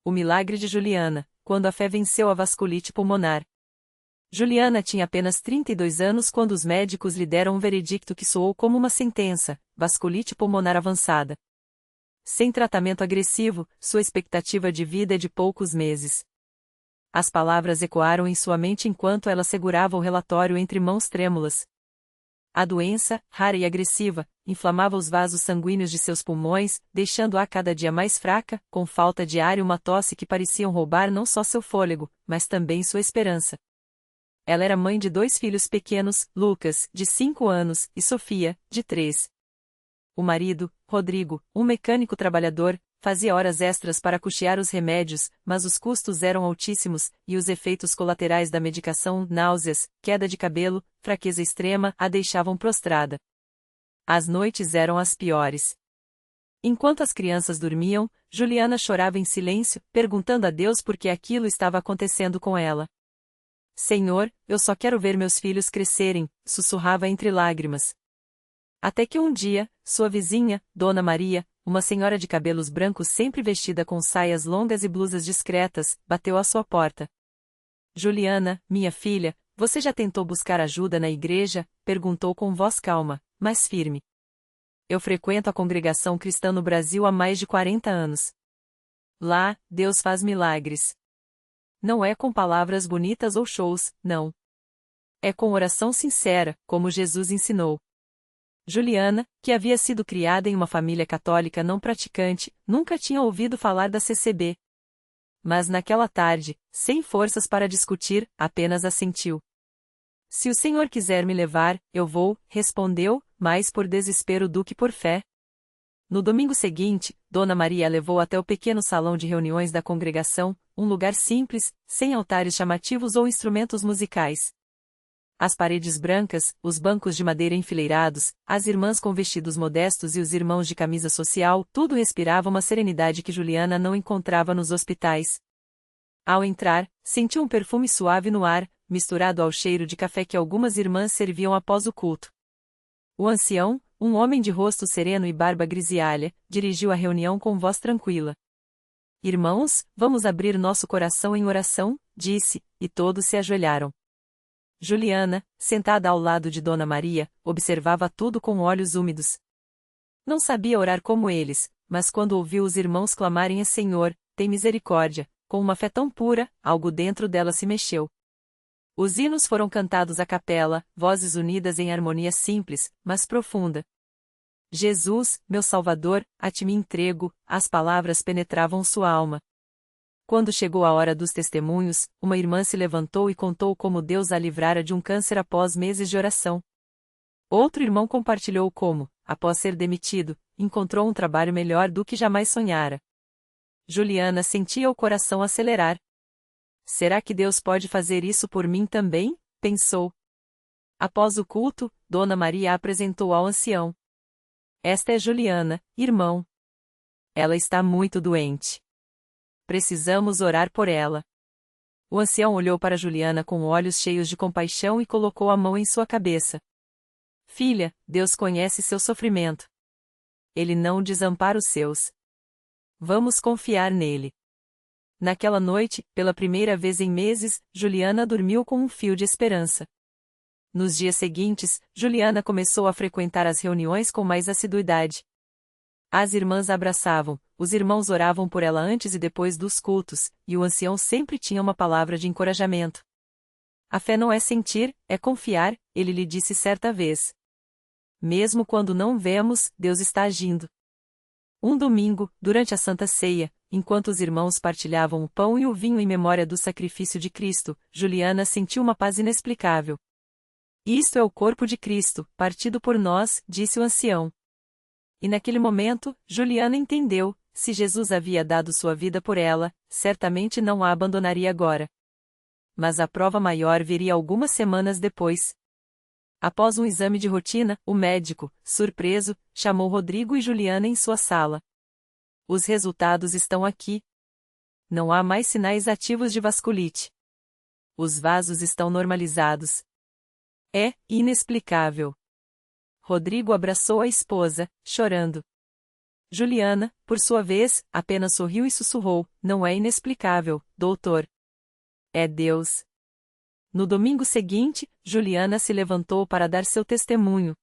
O milagre de Juliana, quando a fé venceu a vasculite pulmonar. Juliana tinha apenas 32 anos quando os médicos lhe deram um veredicto que soou como uma sentença: vasculite pulmonar avançada. Sem tratamento agressivo, sua expectativa de vida é de poucos meses. As palavras ecoaram em sua mente enquanto ela segurava o relatório entre mãos trêmulas. A doença, rara e agressiva, inflamava os vasos sanguíneos de seus pulmões, deixando-a cada dia mais fraca, com falta de ar e uma tosse que pareciam roubar não só seu fôlego, mas também sua esperança. Ela era mãe de 2 filhos pequenos, Lucas, de 5 anos, e Sofia, de 3. O marido, Rodrigo, um mecânico trabalhador, fazia horas extras para custear os remédios, mas os custos eram altíssimos, e os efeitos colaterais da medicação, náuseas, queda de cabelo, fraqueza extrema, a deixavam prostrada. As noites eram as piores. Enquanto as crianças dormiam, Juliana chorava em silêncio, perguntando a Deus por que aquilo estava acontecendo com ela. Senhor, eu só quero ver meus filhos crescerem, sussurrava entre lágrimas. Até que um dia, sua vizinha, Dona Maria, uma senhora de cabelos brancos sempre vestida com saias longas e blusas discretas, bateu à sua porta. Juliana, minha filha, você já tentou buscar ajuda na igreja? Perguntou com voz calma, mas firme. Eu frequento a congregação cristã no Brasil há mais de 40 anos. Lá, Deus faz milagres. Não é com palavras bonitas ou shows, não. É com oração sincera, como Jesus ensinou. Juliana, que havia sido criada em uma família católica não praticante, nunca tinha ouvido falar da CCB. Mas naquela tarde, sem forças para discutir, apenas assentiu. Se o Senhor quiser me levar, eu vou, respondeu, mais por desespero do que por fé. No domingo seguinte, Dona Maria a levou até o pequeno salão de reuniões da congregação, um lugar simples, sem altares chamativos ou instrumentos musicais. As paredes brancas, os bancos de madeira enfileirados, as irmãs com vestidos modestos e os irmãos de camisa social, tudo respirava uma serenidade que Juliana não encontrava nos hospitais. Ao entrar, sentiu um perfume suave no ar, misturado ao cheiro de café que algumas irmãs serviam após o culto. O ancião, um homem de rosto sereno e barba grisalha, dirigiu a reunião com voz tranquila. Irmãos, vamos abrir nosso coração em oração, disse, e todos se ajoelharam. Juliana, sentada ao lado de Dona Maria, observava tudo com olhos úmidos. Não sabia orar como eles, mas quando ouviu os irmãos clamarem a Senhor, tem misericórdia, com uma fé tão pura, algo dentro dela se mexeu. Os hinos foram cantados à capela, vozes unidas em harmonia simples, mas profunda. Jesus, meu Salvador, a ti me entrego, as palavras penetravam sua alma. Quando chegou a hora dos testemunhos, uma irmã se levantou e contou como Deus a livrara de um câncer após meses de oração. Outro irmão compartilhou como, após ser demitido, encontrou um trabalho melhor do que jamais sonhara. Juliana sentia o coração acelerar. Será que Deus pode fazer isso por mim também? Pensou. Após o culto, Dona Maria a apresentou ao ancião. Esta é Juliana, irmão. Ela está muito doente. Precisamos orar por ela. O ancião olhou para Juliana com olhos cheios de compaixão e colocou a mão em sua cabeça. Filha, Deus conhece seu sofrimento. Ele não desampara os seus. Vamos confiar nele. Naquela noite, pela primeira vez em meses, Juliana dormiu com um fio de esperança. Nos dias seguintes, Juliana começou a frequentar as reuniões com mais assiduidade. As irmãs a abraçavam, os irmãos oravam por ela antes e depois dos cultos, e o ancião sempre tinha uma palavra de encorajamento. A fé não é sentir, é confiar, ele lhe disse certa vez. Mesmo quando não vemos, Deus está agindo. Um domingo, durante a Santa Ceia, enquanto os irmãos partilhavam o pão e o vinho em memória do sacrifício de Cristo, Juliana sentiu uma paz inexplicável. Isto é o corpo de Cristo, partido por nós, disse o ancião. E naquele momento, Juliana entendeu, se Jesus havia dado sua vida por ela, certamente não a abandonaria agora. Mas a prova maior viria algumas semanas depois. Após um exame de rotina, o médico, surpreso, chamou Rodrigo e Juliana em sua sala. Os resultados estão aqui. Não há mais sinais ativos de vasculite. Os vasos estão normalizados. É inexplicável. Rodrigo abraçou a esposa, chorando. Juliana, por sua vez, apenas sorriu e sussurrou: não é inexplicável, doutor. É Deus. No domingo seguinte, Juliana se levantou para dar seu testemunho.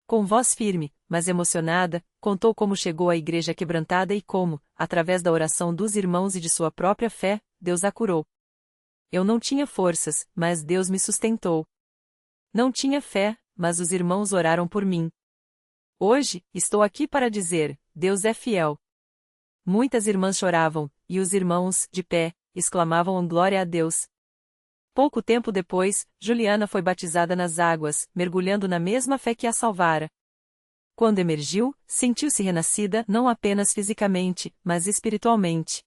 Com voz firme, mas emocionada, contou como chegou à igreja quebrantada e como, através da oração dos irmãos e de sua própria fé, Deus a curou. Eu não tinha forças, mas Deus me sustentou. Não tinha fé, mas os irmãos oraram por mim. Hoje, estou aqui para dizer: Deus é fiel. Muitas irmãs choravam, e os irmãos, de pé, exclamavam glória a Deus. Pouco tempo depois, Juliana foi batizada nas águas, mergulhando na mesma fé que a salvara. Quando emergiu, sentiu-se renascida não apenas fisicamente, mas espiritualmente.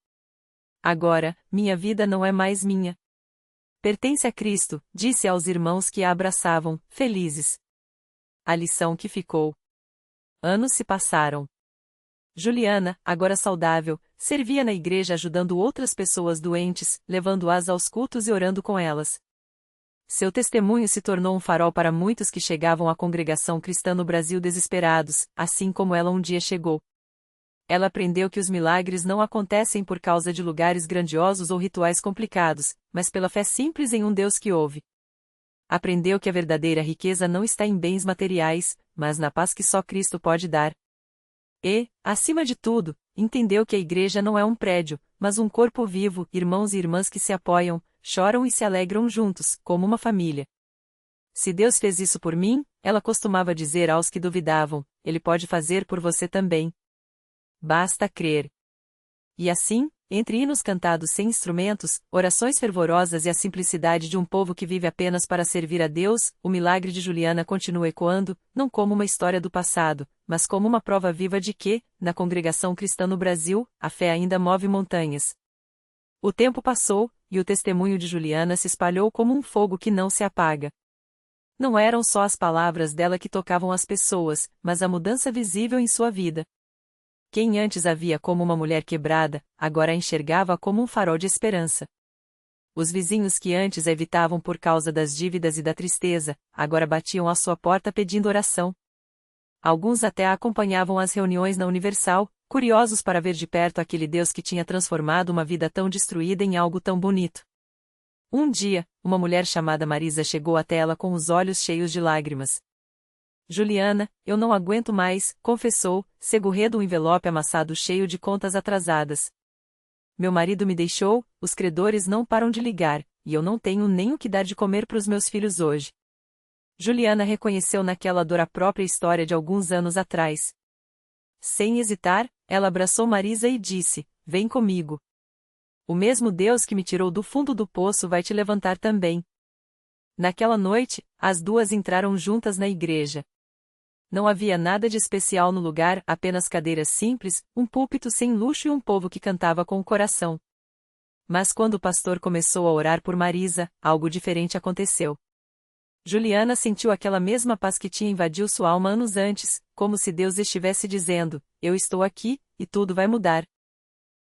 Agora, minha vida não é mais minha. Pertence a Cristo, disse aos irmãos que a abraçavam, felizes. A lição que ficou. Anos se passaram. Juliana, agora saudável, servia na igreja ajudando outras pessoas doentes, levando-as aos cultos e orando com elas. Seu testemunho se tornou um farol para muitos que chegavam à congregação cristã no Brasil desesperados, assim como ela um dia chegou. Ela aprendeu que os milagres não acontecem por causa de lugares grandiosos ou rituais complicados, mas pela fé simples em um Deus que ouve. Aprendeu que a verdadeira riqueza não está em bens materiais, mas na paz que só Cristo pode dar. E, acima de tudo, entendeu que a igreja não é um prédio, mas um corpo vivo, irmãos e irmãs que se apoiam, choram e se alegram juntos, como uma família. Se Deus fez isso por mim, ela costumava dizer aos que duvidavam, Ele pode fazer por você também. Basta crer. E assim, entre hinos cantados sem instrumentos, orações fervorosas e a simplicidade de um povo que vive apenas para servir a Deus, o milagre de Juliana continua ecoando, não como uma história do passado, mas como uma prova viva de que, na congregação cristã no Brasil, a fé ainda move montanhas. O tempo passou, e o testemunho de Juliana se espalhou como um fogo que não se apaga. Não eram só as palavras dela que tocavam as pessoas, mas a mudança visível em sua vida. Quem antes a via como uma mulher quebrada, agora a enxergava como um farol de esperança. Os vizinhos que antes a evitavam por causa das dívidas e da tristeza, agora batiam à sua porta pedindo oração. Alguns até a acompanhavam às reuniões na Universal, curiosos para ver de perto aquele Deus que tinha transformado uma vida tão destruída em algo tão bonito. Um dia, uma mulher chamada Marisa chegou até ela com os olhos cheios de lágrimas. Juliana, eu não aguento mais, confessou, segurando um envelope amassado cheio de contas atrasadas. Meu marido me deixou, os credores não param de ligar, e eu não tenho nem o que dar de comer para os meus filhos hoje. Juliana reconheceu naquela dor a própria história de alguns anos atrás. Sem hesitar, ela abraçou Marisa e disse: vem comigo. O mesmo Deus que me tirou do fundo do poço vai te levantar também. Naquela noite, as duas entraram juntas na igreja. Não havia nada de especial no lugar, apenas cadeiras simples, um púlpito sem luxo e um povo que cantava com o coração. Mas quando o pastor começou a orar por Marisa, algo diferente aconteceu. Juliana sentiu aquela mesma paz que tinha invadido sua alma anos antes, como se Deus estivesse dizendo: eu estou aqui, e tudo vai mudar.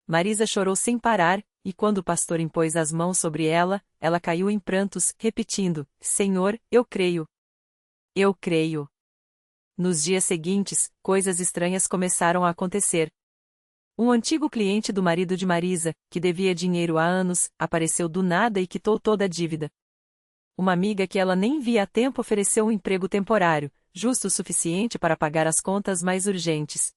Marisa chorou sem parar, e quando o pastor impôs as mãos sobre ela, ela caiu em prantos, repetindo: Senhor, eu creio. Eu creio. Nos dias seguintes, coisas estranhas começaram a acontecer. Um antigo cliente do marido de Marisa, que devia dinheiro há anos, apareceu do nada e quitou toda a dívida. Uma amiga que ela nem via há tempo ofereceu um emprego temporário, justo o suficiente para pagar as contas mais urgentes.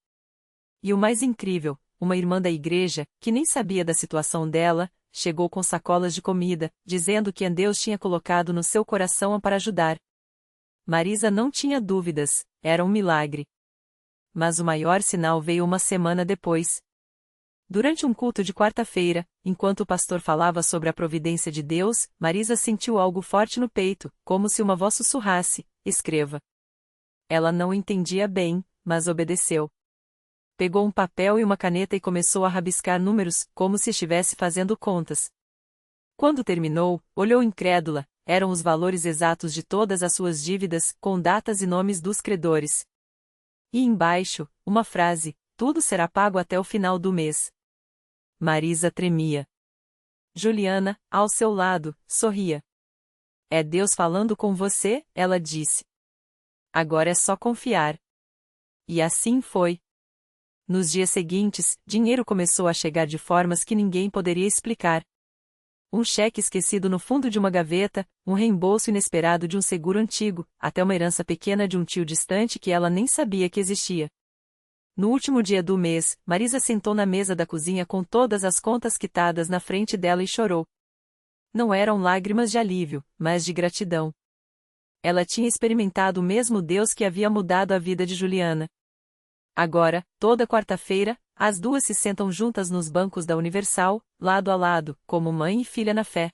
E o mais incrível, uma irmã da igreja, que nem sabia da situação dela, chegou com sacolas de comida, dizendo que Deus tinha colocado no seu coração para ajudar. Marisa não tinha dúvidas, era um milagre. Mas o maior sinal veio uma semana depois. Durante um culto de quarta-feira, enquanto o pastor falava sobre a providência de Deus, Marisa sentiu algo forte no peito, como se uma voz sussurrasse: escreva. Ela não entendia bem, mas obedeceu. Pegou um papel e uma caneta e começou a rabiscar números, como se estivesse fazendo contas. Quando terminou, olhou incrédula, eram os valores exatos de todas as suas dívidas, com datas e nomes dos credores. E embaixo, uma frase: tudo será pago até o final do mês. Marisa tremia. Juliana, ao seu lado, sorria. É Deus falando com você, ela disse. Agora é só confiar. E assim foi. Nos dias seguintes, dinheiro começou a chegar de formas que ninguém poderia explicar. Um cheque esquecido no fundo de uma gaveta, um reembolso inesperado de um seguro antigo, até uma herança pequena de um tio distante que ela nem sabia que existia. No último dia do mês, Marisa sentou na mesa da cozinha com todas as contas quitadas na frente dela e chorou. Não eram lágrimas de alívio, mas de gratidão. Ela tinha experimentado o mesmo Deus que havia mudado a vida de Juliana. Agora, toda quarta-feira, as duas se sentam juntas nos bancos da Universal, lado a lado, como mãe e filha na fé.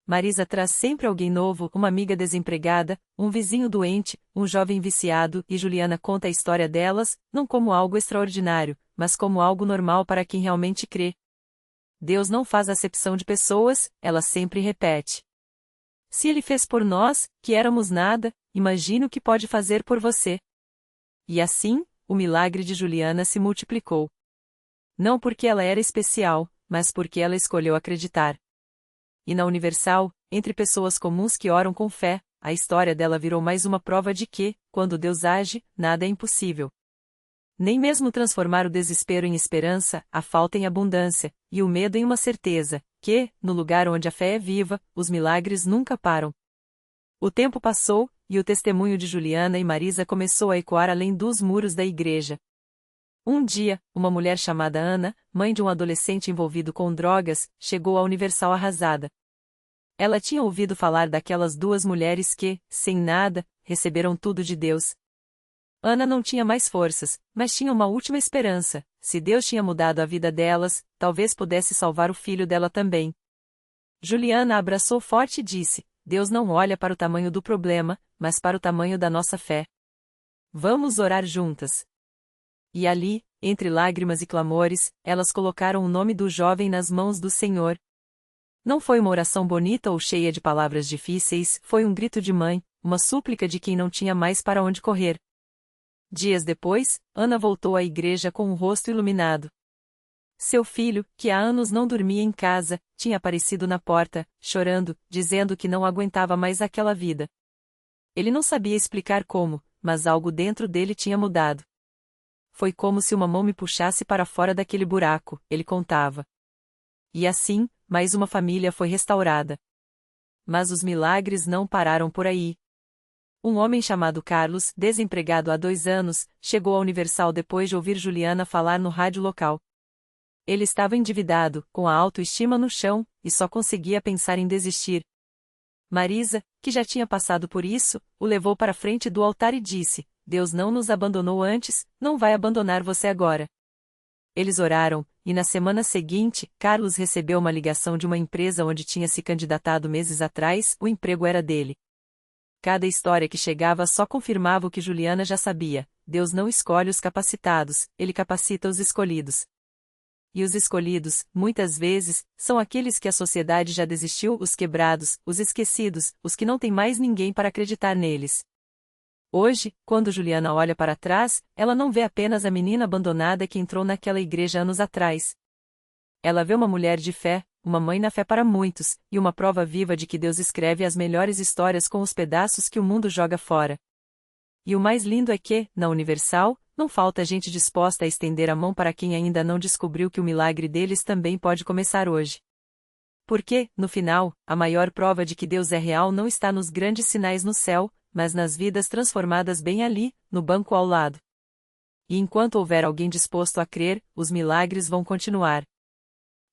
Marisa traz sempre alguém novo, uma amiga desempregada, um vizinho doente, um jovem viciado, e Juliana conta a história delas, não como algo extraordinário, mas como algo normal para quem realmente crê. Deus não faz acepção de pessoas, ela sempre repete. Se Ele fez por nós, que éramos nada, imagine o que pode fazer por você. E assim, o milagre de Juliana se multiplicou. Não porque ela era especial, mas porque ela escolheu acreditar. E na Universal, entre pessoas comuns que oram com fé, a história dela virou mais uma prova de que, quando Deus age, nada é impossível. Nem mesmo transformar o desespero em esperança, a falta em abundância, e o medo em uma certeza, que, no lugar onde a fé é viva, os milagres nunca param. O tempo passou, e o testemunho de Juliana e Marisa começou a ecoar além dos muros da igreja. Um dia, uma mulher chamada Ana, mãe de um adolescente envolvido com drogas, chegou à Universal arrasada. Ela tinha ouvido falar daquelas duas mulheres que, sem nada, receberam tudo de Deus. Ana não tinha mais forças, mas tinha uma última esperança: se Deus tinha mudado a vida delas, talvez pudesse salvar o filho dela também. Juliana a abraçou forte e disse: Deus não olha para o tamanho do problema, mas para o tamanho da nossa fé. Vamos orar juntas. E ali, entre lágrimas e clamores, elas colocaram o nome do jovem nas mãos do Senhor. Não foi uma oração bonita ou cheia de palavras difíceis, foi um grito de mãe, uma súplica de quem não tinha mais para onde correr. Dias depois, Ana voltou à igreja com o rosto iluminado. Seu filho, que há anos não dormia em casa, tinha aparecido na porta, chorando, dizendo que não aguentava mais aquela vida. Ele não sabia explicar como, mas algo dentro dele tinha mudado. Foi como se uma mão me puxasse para fora daquele buraco, ele contava. E assim, mais uma família foi restaurada. Mas os milagres não pararam por aí. Um homem chamado Carlos, desempregado há 2 anos, chegou à Universal depois de ouvir Juliana falar no rádio local. Ele estava endividado, com a autoestima no chão, e só conseguia pensar em desistir. Marisa, que já tinha passado por isso, o levou para frente do altar e disse: Deus não nos abandonou antes, não vai abandonar você agora. Eles oraram, e na semana seguinte, Carlos recebeu uma ligação de uma empresa onde tinha se candidatado meses atrás, o emprego era dele. Cada história que chegava só confirmava o que Juliana já sabia: Deus não escolhe os capacitados, Ele capacita os escolhidos. E os escolhidos, muitas vezes, são aqueles que a sociedade já desistiu, os quebrados, os esquecidos, os que não têm mais ninguém para acreditar neles. Hoje, quando Juliana olha para trás, ela não vê apenas a menina abandonada que entrou naquela igreja anos atrás. Ela vê uma mulher de fé, uma mãe na fé para muitos, e uma prova viva de que Deus escreve as melhores histórias com os pedaços que o mundo joga fora. E o mais lindo é que, na Universal, não falta gente disposta a estender a mão para quem ainda não descobriu que o milagre deles também pode começar hoje. Porque, no final, a maior prova de que Deus é real não está nos grandes sinais no céu, mas nas vidas transformadas bem ali, no banco ao lado. E enquanto houver alguém disposto a crer, os milagres vão continuar.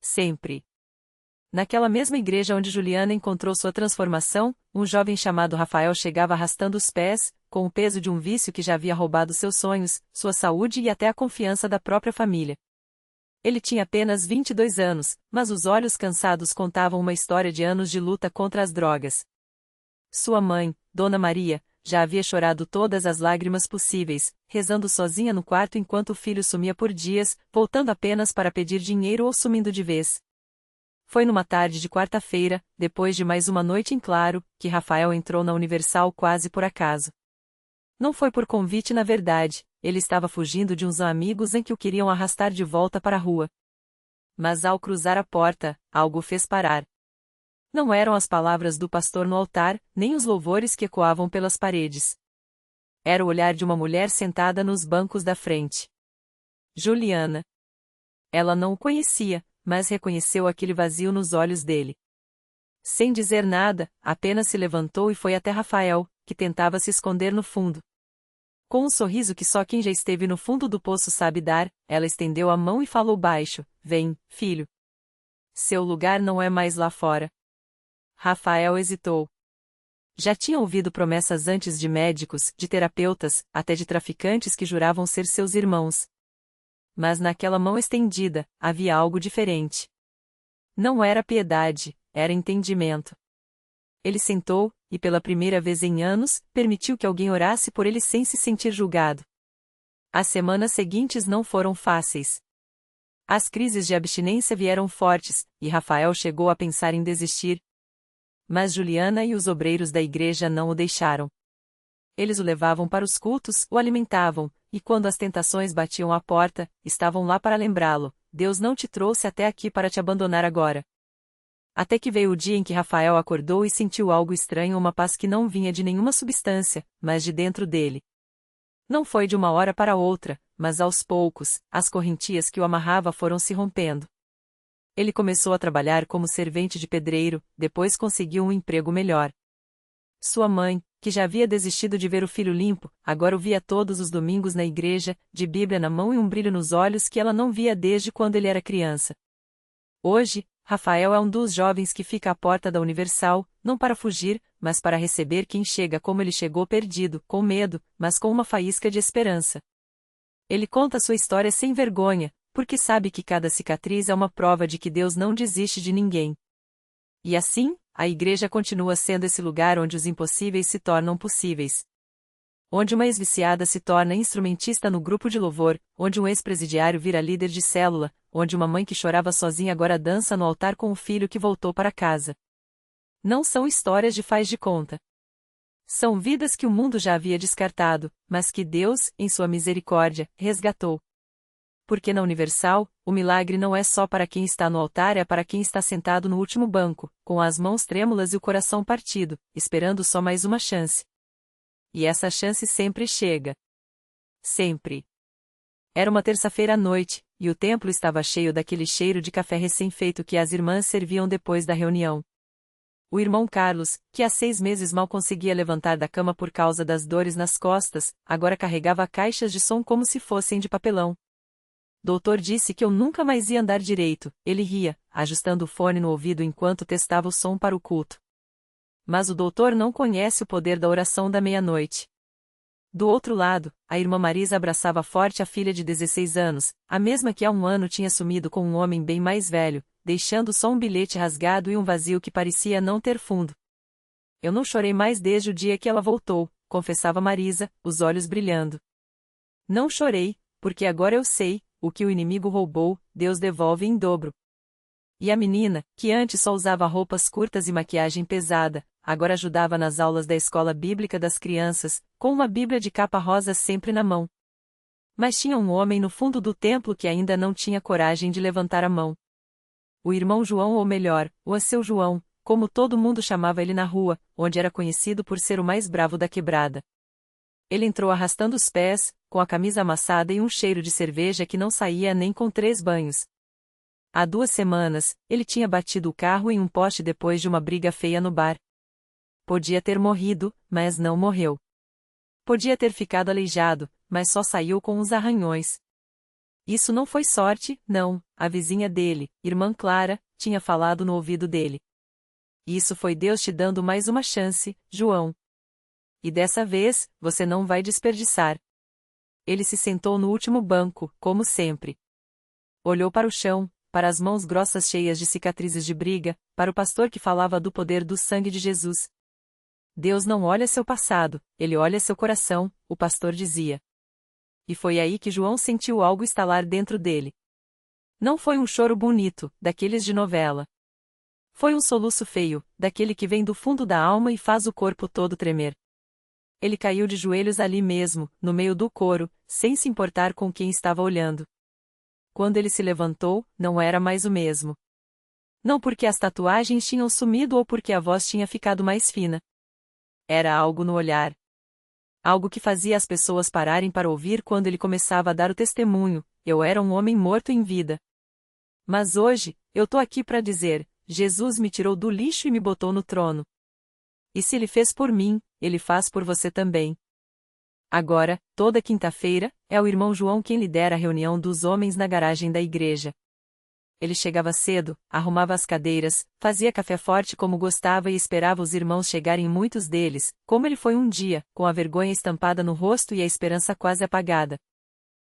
Sempre. Naquela mesma igreja onde Juliana encontrou sua transformação, um jovem chamado Rafael chegava arrastando os pés, com o peso de um vício que já havia roubado seus sonhos, sua saúde e até a confiança da própria família. Ele tinha apenas 22 anos, mas os olhos cansados contavam uma história de anos de luta contra as drogas. Sua mãe, Dona Maria, já havia chorado todas as lágrimas possíveis, rezando sozinha no quarto enquanto o filho sumia por dias, voltando apenas para pedir dinheiro ou sumindo de vez. Foi numa tarde de quarta-feira, depois de mais uma noite em claro, que Rafael entrou na Universal quase por acaso. Não foi por convite na verdade, ele estava fugindo de uns amigos em que o queriam arrastar de volta para a rua. Mas ao cruzar a porta, algo o fez parar. Não eram as palavras do pastor no altar, nem os louvores que ecoavam pelas paredes. Era o olhar de uma mulher sentada nos bancos da frente. Juliana. Ela não o conhecia, mas reconheceu aquele vazio nos olhos dele. Sem dizer nada, apenas se levantou e foi até Rafael, que tentava se esconder no fundo. Com um sorriso que só quem já esteve no fundo do poço sabe dar, ela estendeu a mão e falou baixo: "Vem, filho. Seu lugar não é mais lá fora." Rafael hesitou. Já tinha ouvido promessas antes de médicos, de terapeutas, até de traficantes que juravam ser seus irmãos. Mas naquela mão estendida, havia algo diferente. Não era piedade, era entendimento. Ele sentou, e pela primeira vez em anos, permitiu que alguém orasse por ele sem se sentir julgado. As semanas seguintes não foram fáceis. As crises de abstinência vieram fortes, e Rafael chegou a pensar em desistir. Mas Juliana e os obreiros da igreja não o deixaram. Eles o levavam para os cultos, o alimentavam, e quando as tentações batiam à porta, estavam lá para lembrá-lo: Deus não te trouxe até aqui para te abandonar agora. Até que veio o dia em que Rafael acordou e sentiu algo estranho, uma paz que não vinha de nenhuma substância, mas de dentro dele. Não foi de uma hora para outra, mas aos poucos, as correntias que o amarrava foram se rompendo. Ele começou a trabalhar como servente de pedreiro, depois conseguiu um emprego melhor. Sua mãe, que já havia desistido de ver o filho limpo, agora o via todos os domingos na igreja, de Bíblia na mão e um brilho nos olhos que ela não via desde quando ele era criança. Hoje, Rafael é um dos jovens que fica à porta da Universal, não para fugir, mas para receber quem chega como ele chegou, perdido, com medo, mas com uma faísca de esperança. Ele conta sua história sem vergonha, porque sabe que cada cicatriz é uma prova de que Deus não desiste de ninguém. E assim, a igreja continua sendo esse lugar onde os impossíveis se tornam possíveis. Onde uma ex-viciada se torna instrumentista no grupo de louvor, onde um ex-presidiário vira líder de célula, onde uma mãe que chorava sozinha agora dança no altar com o filho que voltou para casa. Não são histórias de faz de conta. São vidas que o mundo já havia descartado, mas que Deus, em sua misericórdia, resgatou. Porque na Universal, o milagre não é só para quem está no altar, é para quem está sentado no último banco, com as mãos trêmulas e o coração partido, esperando só mais uma chance. E essa chance sempre chega. Sempre. Era uma terça-feira à noite, e o templo estava cheio daquele cheiro de café recém-feito que as irmãs serviam depois da reunião. O irmão Carlos, que há 6 meses mal conseguia levantar da cama por causa das dores nas costas, agora carregava caixas de som como se fossem de papelão. Doutor disse que eu nunca mais ia andar direito, ele ria, ajustando o fone no ouvido enquanto testava o som para o culto. Mas o doutor não conhece o poder da oração da meia-noite. Do outro lado, a irmã Marisa abraçava forte a filha de 16 anos, a mesma que há um ano tinha sumido com um homem bem mais velho, deixando só um bilhete rasgado e um vazio que parecia não ter fundo. Eu não chorei mais desde o dia que ela voltou, confessava Marisa, os olhos brilhando. Não chorei, porque agora eu sei, o que o inimigo roubou, Deus devolve em dobro. E a menina, que antes só usava roupas curtas e maquiagem pesada, agora ajudava nas aulas da escola bíblica das crianças, com uma Bíblia de capa rosa sempre na mão. Mas tinha um homem no fundo do templo que ainda não tinha coragem de levantar a mão. O irmão João, ou melhor, o seu João, como todo mundo chamava ele na rua, onde era conhecido por ser o mais bravo da quebrada. Ele entrou arrastando os pés, com a camisa amassada e um cheiro de cerveja que não saía nem com 3 banhos. Há 2 semanas, ele tinha batido o carro em um poste depois de uma briga feia no bar. Podia ter morrido, mas não morreu. Podia ter ficado aleijado, mas só saiu com uns arranhões. Isso não foi sorte, não, a vizinha dele, irmã Clara, tinha falado no ouvido dele. Isso foi Deus te dando mais uma chance, João. E dessa vez, você não vai desperdiçar. Ele se sentou no último banco, como sempre. Olhou para o chão, para as mãos grossas cheias de cicatrizes de briga, para o pastor que falava do poder do sangue de Jesus. Deus não olha seu passado, ele olha seu coração, o pastor dizia. E foi aí que João sentiu algo estalar dentro dele. Não foi um choro bonito, daqueles de novela. Foi um soluço feio, daquele que vem do fundo da alma e faz o corpo todo tremer. Ele caiu de joelhos ali mesmo, no meio do coro, sem se importar com quem estava olhando. Quando ele se levantou, não era mais o mesmo. Não porque as tatuagens tinham sumido ou porque a voz tinha ficado mais fina. Era algo no olhar. Algo que fazia as pessoas pararem para ouvir quando ele começava a dar o testemunho: eu era um homem morto em vida. Mas hoje, eu tô aqui para dizer: Jesus me tirou do lixo e me botou no trono. E se ele fez por mim, ele faz por você também. Agora, toda quinta-feira, é o irmão João quem lidera a reunião dos homens na garagem da igreja. Ele chegava cedo, arrumava as cadeiras, fazia café forte como gostava e esperava os irmãos chegarem, muitos deles, como ele foi um dia, com a vergonha estampada no rosto e a esperança quase apagada.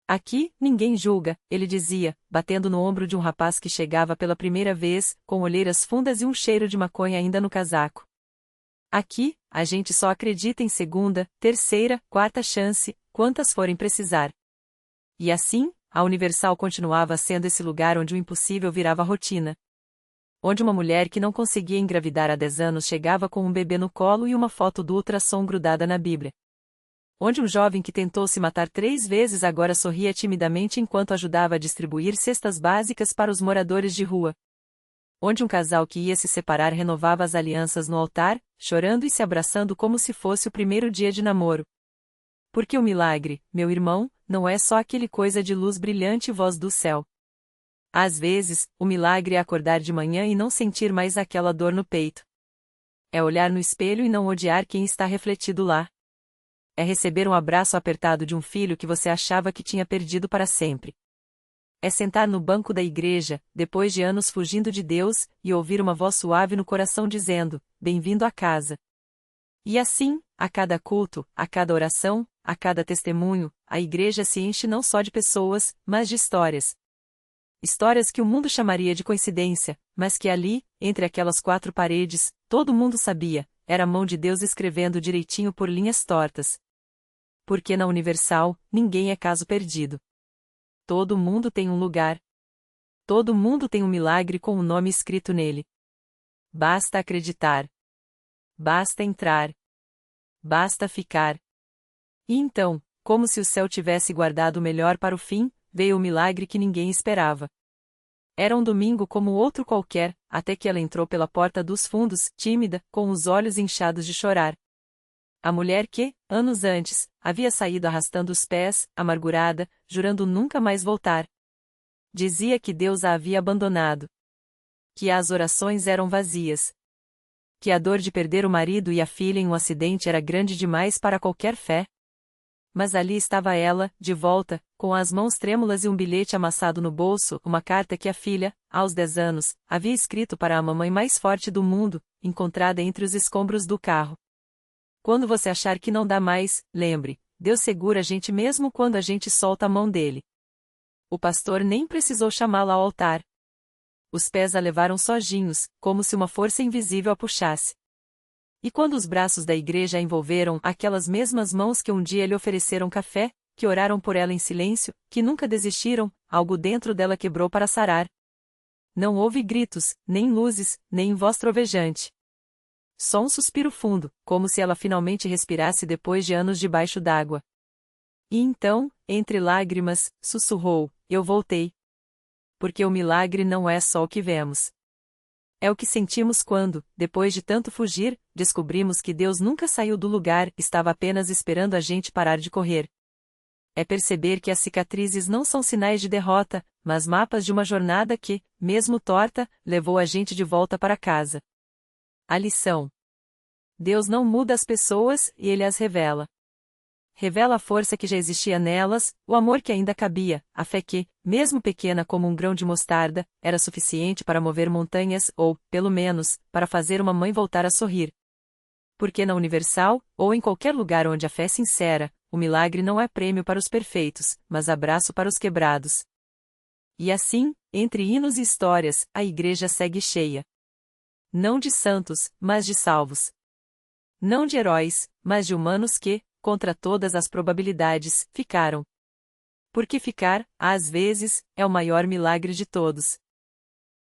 Aqui, ninguém julga, ele dizia, batendo no ombro de um rapaz que chegava pela primeira vez, com olheiras fundas e um cheiro de maconha ainda no casaco. Aqui, a gente só acredita em segunda, terceira, quarta chance, quantas forem precisar. E assim, a Universal continuava sendo esse lugar onde o impossível virava rotina. Onde uma mulher que não conseguia engravidar há 10 anos chegava com um bebê no colo e uma foto do ultrassom grudada na Bíblia. Onde um jovem que tentou se matar 3 vezes agora sorria timidamente enquanto ajudava a distribuir cestas básicas para os moradores de rua. Onde um casal que ia se separar renovava as alianças no altar, chorando e se abraçando como se fosse o primeiro dia de namoro. Porque o milagre, meu irmão, não é só aquele coisa de luz brilhante e voz do céu. Às vezes, o milagre é acordar de manhã e não sentir mais aquela dor no peito. É olhar no espelho e não odiar quem está refletido lá. É receber um abraço apertado de um filho que você achava que tinha perdido para sempre. É sentar no banco da igreja, depois de anos fugindo de Deus, e ouvir uma voz suave no coração dizendo: bem-vindo à casa. E assim, a cada culto, a cada oração, a cada testemunho, a igreja se enche não só de pessoas, mas de histórias. Histórias que o mundo chamaria de coincidência, mas que ali, entre aquelas 4 paredes, todo mundo sabia, era a mão de Deus escrevendo direitinho por linhas tortas. Porque na Universal, ninguém é caso perdido. Todo mundo tem um lugar. Todo mundo tem um milagre com o nome escrito nele. Basta acreditar. Basta entrar. Basta ficar. E então, como se o céu tivesse guardado o melhor para o fim, veio o milagre que ninguém esperava. Era um domingo como outro qualquer, até que ela entrou pela porta dos fundos, tímida, com os olhos inchados de chorar. A mulher que, anos antes, havia saído arrastando os pés, amargurada, jurando nunca mais voltar. Dizia que Deus a havia abandonado. Que as orações eram vazias. Que a dor de perder o marido e a filha em um acidente era grande demais para qualquer fé. Mas ali estava ela, de volta, com as mãos trêmulas e um bilhete amassado no bolso, uma carta que a filha, aos 10 anos, havia escrito para a mamãe mais forte do mundo, encontrada entre os escombros do carro. Quando você achar que não dá mais, lembre, Deus segura a gente mesmo quando a gente solta a mão dele. O pastor nem precisou chamá-la ao altar. Os pés a levaram sozinhos, como se uma força invisível a puxasse. E quando os braços da igreja a envolveram, aquelas mesmas mãos que um dia lhe ofereceram café, que oraram por ela em silêncio, que nunca desistiram, algo dentro dela quebrou para sarar. Não houve gritos, nem luzes, nem voz trovejante. Só um suspiro fundo, como se ela finalmente respirasse depois de anos debaixo d'água. E então, entre lágrimas, sussurrou: eu voltei. Porque o milagre não é só o que vemos. É o que sentimos quando, depois de tanto fugir, descobrimos que Deus nunca saiu do lugar, estava apenas esperando a gente parar de correr. É perceber que as cicatrizes não são sinais de derrota, mas mapas de uma jornada que, mesmo torta, levou a gente de volta para casa. A lição: Deus não muda as pessoas, e Ele as revela. Revela a força que já existia nelas, o amor que ainda cabia, a fé que, mesmo pequena como um grão de mostarda, era suficiente para mover montanhas ou, pelo menos, para fazer uma mãe voltar a sorrir. Porque na Universal, ou em qualquer lugar onde a fé é sincera, o milagre não é prêmio para os perfeitos, mas abraço para os quebrados. E assim, entre hinos e histórias, a igreja segue cheia. Não de santos, mas de salvos. Não de heróis, mas de humanos que, contra todas as probabilidades, ficaram. Porque ficar, às vezes, é o maior milagre de todos.